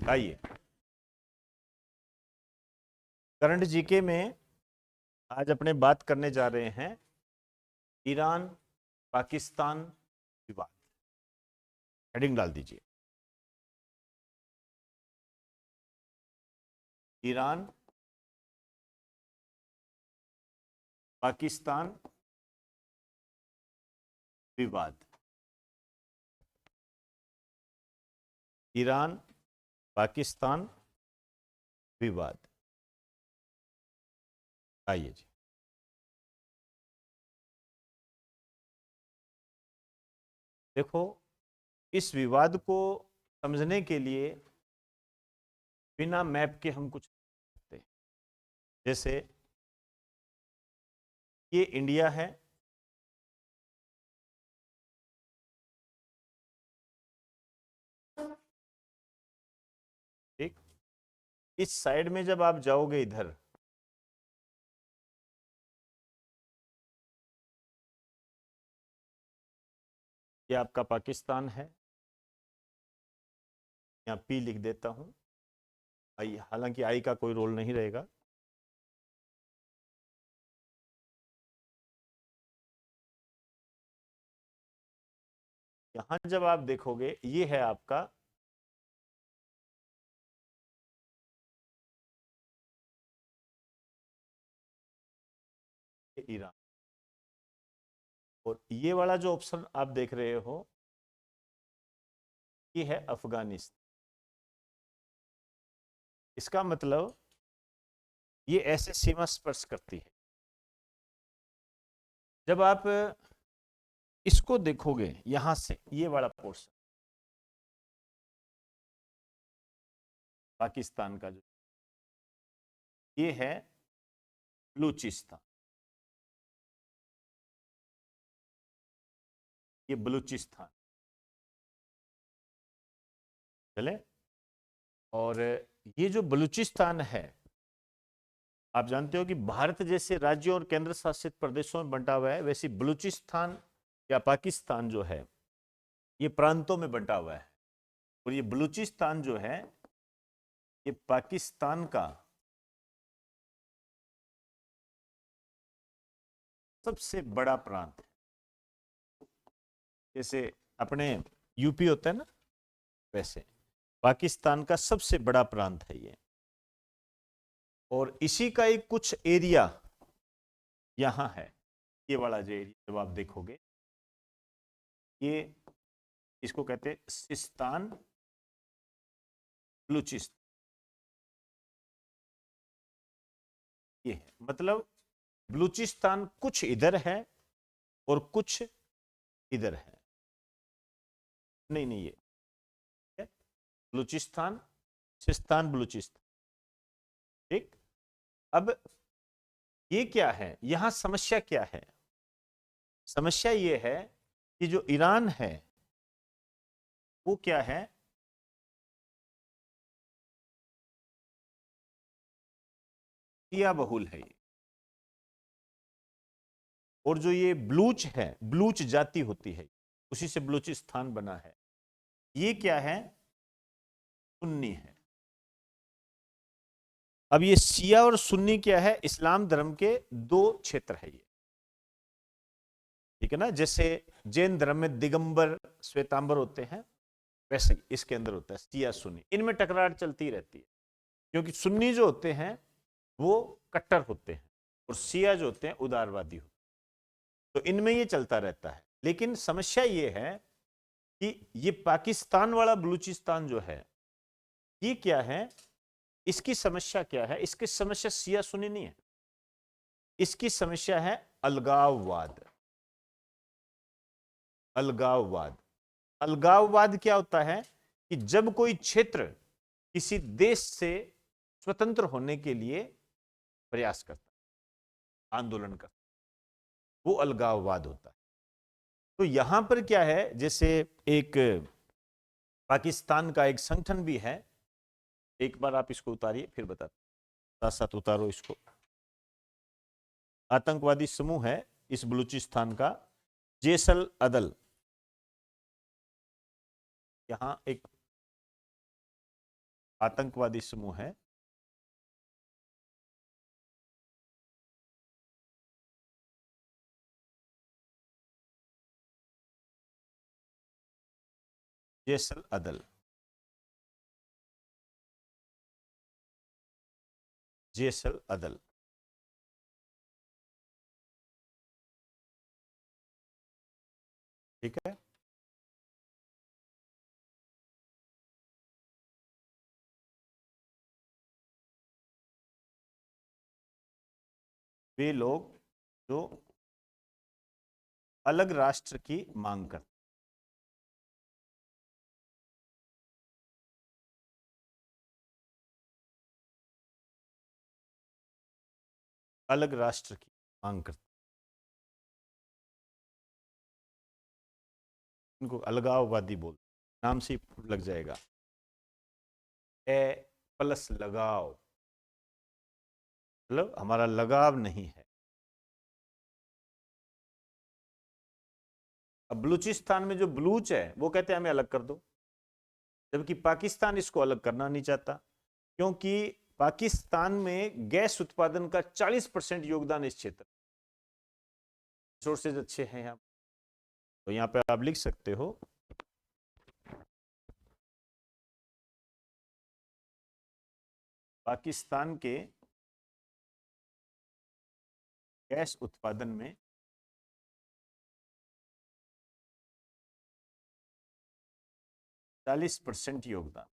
आइए, current GK में आज अपने बात करने जा रहे हैं ईरान पाकिस्तान विवाद। हेडिंग डाल दीजिए, ईरान पाकिस्तान विवाद। ईरान पाकिस्तान विवाद। आइए जी, देखो, इस विवाद को समझने के लिए बिना मैप के हम कुछ नहीं सकते। जैसे ये इंडिया है, ठीक। इस साइड में जब आप जाओगे इधर, ये आपका पाकिस्तान है। यहाँ पी लिख देता हूं, आई, हालांकि आई का कोई रोल नहीं रहेगा। यहां जब आप देखोगे, ये है आपका ईरान, और ये वाला जो ऑप्शन आप देख रहे हो ये है अफगानिस्तान। इसका मतलब ये ऐसे सीमा स्पर्श करती है। जब आप इसको देखोगे यहां से, ये वाला पोर्शन पाकिस्तान का, जो ये है बलूचिस्तान, ये बलूचिस्तान, चले। और ये जो बलूचिस्तान है, आप जानते हो कि भारत जैसे राज्यों और केंद्र शासित प्रदेशों में बंटा हुआ है, वैसे बलूचिस्तान या पाकिस्तान जो है ये प्रांतों में बंटा हुआ है। और ये बलूचिस्तान जो है ये पाकिस्तान का सबसे बड़ा प्रांत है। जैसे अपने यूपी होता है ना, वैसे पाकिस्तान का सबसे बड़ा प्रांत है ये। और इसी का एक कुछ एरिया यहां है, ये वाला जो एरिया जब आप देखोगे, ये इसको कहते हैं सिस्तान बलूचिस्तान। ये है, मतलब बलूचिस्तान कुछ इधर है और कुछ इधर है। नहीं नहीं, ये बलूचिस्तान, सिस्तान बलूचिस्तान, ठीक। अब ये क्या है, यहां समस्या क्या है? समस्या ये है कि जो ईरान है वो क्या है, शिया बहुल है ये। और जो ये बलूच है, बलूच जाति होती है, उसी से बलूचिस्तान बना है। ये क्या है, सुन्नी है। अब ये शिया और सुन्नी क्या है, इस्लाम धर्म के दो क्षेत्र है ये, ठीक है ना। जैसे जैन धर्म में दिगंबर श्वेतांबर होते हैं, वैसे इसके अंदर होता है शिया सुन्नी। इनमें टकरार चलती रहती है, क्योंकि सुन्नी जो होते हैं वो कट्टर होते हैं और शिया जो होते हैं उदारवादी होते हैं। तो इनमें ये चलता रहता है। लेकिन समस्या ये है कि ये पाकिस्तान वाला बलूचिस्तान जो है ये क्या है, इसकी समस्या क्या है? इसकी समस्या शिया सुन्नी नहीं है, इसकी समस्या है अलगाववाद। अलगाववाद, अलगाववाद क्या होता है कि जब कोई क्षेत्र किसी देश से स्वतंत्र होने के लिए प्रयास करता है, आंदोलन करता है, वो अलगाववाद होता है। तो यहां पर क्या है, जैसे एक पाकिस्तान का एक संगठन भी है, एक बार आप इसको उतारिए फिर बताते, साथ साथ उतारो इसको। आतंकवादी समूह है इस बलूचिस्तान का, जैसल अदल। यहां एक आतंकवादी समूह है जैसल अदल। जैसल अदल। ठीक है। वे लोग जो अलग राष्ट्र की मांग करते, अलग राष्ट्र की मांग करते, उनको अलगाववादी बोलते, नाम से ही लग जाएगा। ए प्लस लगाव, मतलब हमारा लगाव नहीं है। अब बलूचिस्तान में जो बलूच है वो कहते हैं हमें अलग कर दो, जबकि पाकिस्तान इसको अलग करना नहीं चाहता, क्योंकि पाकिस्तान में गैस उत्पादन का 40% योगदान इस क्षेत्र, रिसोर्सेज अच्छे हैं यहाँ। तो यहाँ पे आप लिख सकते हो पाकिस्तान के गैस उत्पादन में 40% योगदान।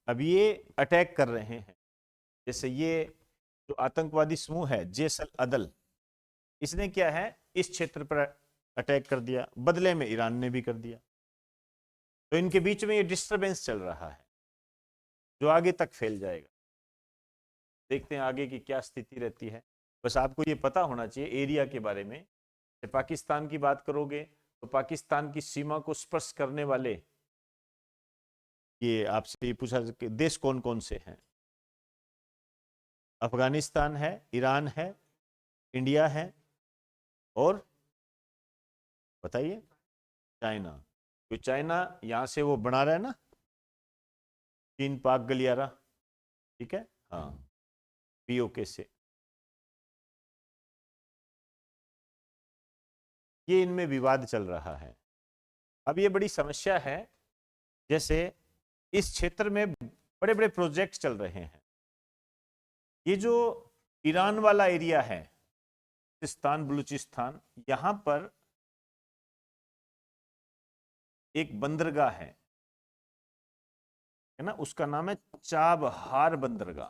अब ये अटैक कर रहे हैं, जैसे ये जो आतंकवादी समूह है जैसल अदल, इसने क्या है इस क्षेत्र पर अटैक कर दिया, बदले में ईरान ने भी कर दिया। तो इनके बीच में ये डिस्टरबेंस चल रहा है जो आगे तक फैल जाएगा। देखते हैं आगे की क्या स्थिति रहती है। बस आपको ये पता होना चाहिए एरिया के बारे में। जब पाकिस्तान की बात करोगे तो पाकिस्तान की सीमा को स्पर्श करने वाले, ये आपसे पूछा कि देश कौन कौन से हैं। अफगानिस्तान है, ईरान है, इंडिया है, और बताइए चाइना। तो चाइना यहां से वो बना रहा है ना, चीन पाक गलियारा, ठीक है, हाँ, पीओके से। ये इनमें विवाद चल रहा है। अब ये बड़ी समस्या है, जैसे इस क्षेत्र में बड़े बड़े प्रोजेक्ट चल रहे हैं। ये जो ईरान वाला एरिया है, सिस्तान बलूचिस्तान, यहां पर एक बंदरगाह है ना, उसका नाम है चाबहार बंदरगाह।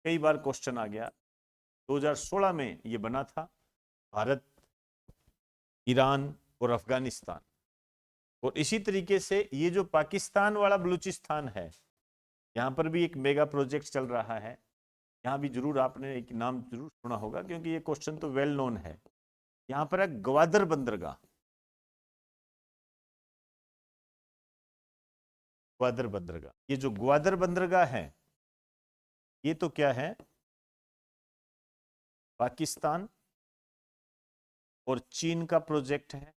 कई बार क्वेश्चन आ गया, 2016 में ये बना था। भारत, ईरान और अफगानिस्तान। और इसी तरीके से ये जो पाकिस्तान वाला बलूचिस्तान है, यहाँ पर भी एक मेगा प्रोजेक्ट चल रहा है। यहाँ भी जरूर आपने एक नाम जरूर सुना होगा, क्योंकि ये क्वेश्चन तो वेल नोन है। यहाँ पर है ग्वादर बंदरगाह। ग्वादर बंदरगाह, ये जो ग्वादर बंदरगाह है, ये तो क्या है, पाकिस्तान और चीन का प्रोजेक्ट है।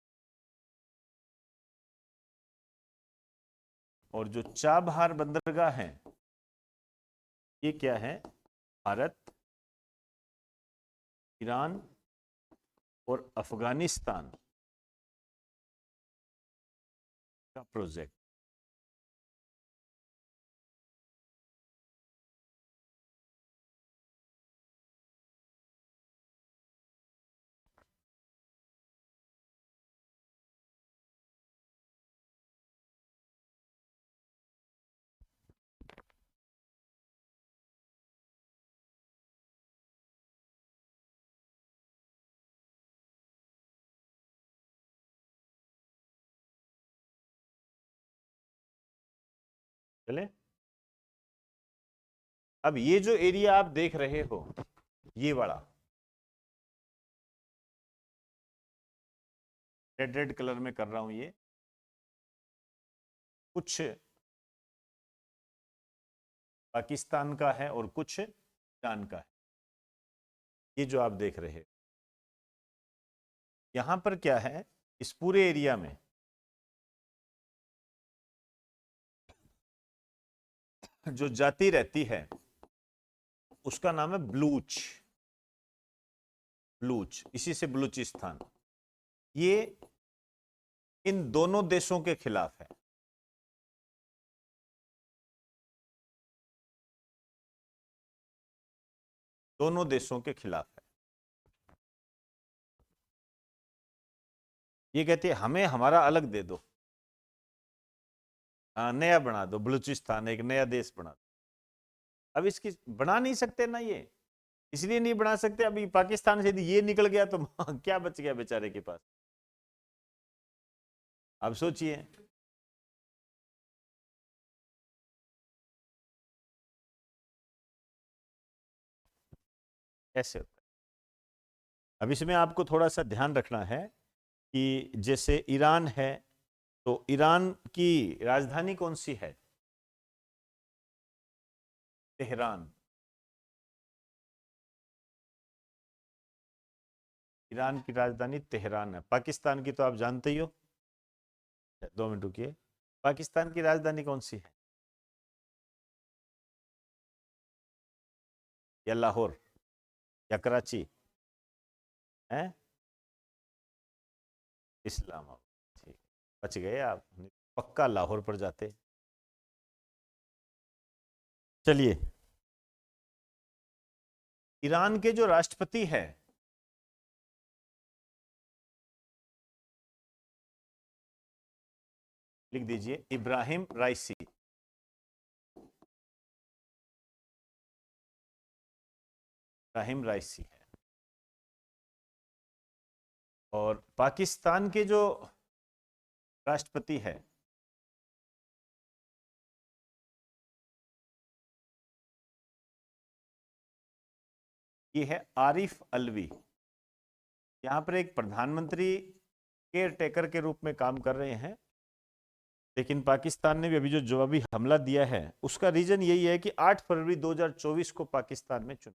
और जो चाबहार बंदरगाह है, ये क्या है, भारत, ईरान और अफगानिस्तान का प्रोजेक्ट। चले, अब ये जो एरिया आप देख रहे हो, ये वाला रेड रेड कलर में कर रहा हूं, ये कुछ पाकिस्तान का है और कुछ ईरान का है। ये जो आप देख रहे हैं, यहां पर क्या है, इस पूरे एरिया में जो जाति रहती है उसका नाम है बलूच। बलूच, इसी से बलूचिस्तान। ये इन दोनों देशों के खिलाफ है। दोनों देशों के खिलाफ है। ये कहती है हमें हमारा अलग दे दो, नया बना दो, बलूचिस्तान एक नया देश बना दो। अब इसकी बना नहीं सकते ना, ये इसलिए नहीं बना सकते, अभी पाकिस्तान से यदि ये निकल गया तो क्या बच गया बेचारे के पास। आप सोचिए। कैसे होता है। अब इसमें आपको थोड़ा सा ध्यान रखना है कि जैसे ईरान है, तो ईरान की राजधानी कौन सी है? तेहरान। ईरान की राजधानी तेहरान है। पाकिस्तान की तो आप जानते ही हो। 2 मिनट रुकिए। पाकिस्तान की राजधानी कौन सी है? या लाहौर या कराची है? इस्लामाबाद। ठीक, बच गए आप, पक्का लाहौर पर जाते। चलिए, ईरान के जो राष्ट्रपति है, लिख दीजिए इब्राहिम राइसी। इब्राहिम राइसी है। और पाकिस्तान के जो राष्ट्रपति है, ये है आरिफ अलवी। यहाँ पर एक प्रधानमंत्री केयर टेकर के रूप में काम कर रहे हैं, लेकिन पाकिस्तान ने भी अभी जो जवाबी हमला दिया है उसका रीजन यही है कि 8 फरवरी 2024 को पाकिस्तान में चुनाव,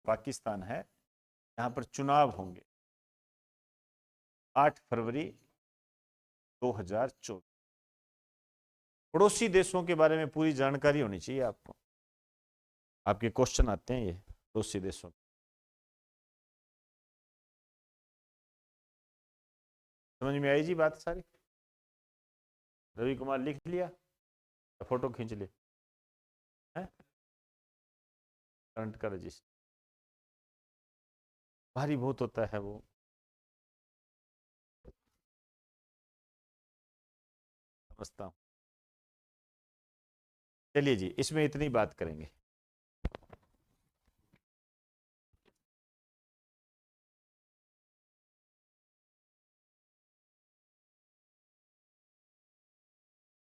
पाकिस्तान है, यहाँ पर चुनाव होंगे 8 फरवरी 2024। पड़ोसी देशों के बारे में पूरी जानकारी होनी चाहिए आपको। आपके क्वेश्चन आते हैं ये पड़ोसी देशों। समझ में आई जी बात सारी? रवि कुमार लिख लिया, फोटो खींच ले, है करंट का रजिस्टर। भारी बहुत होता है वो। समझता हूँ। चलिए जी, इसमें इतनी बात करेंगे।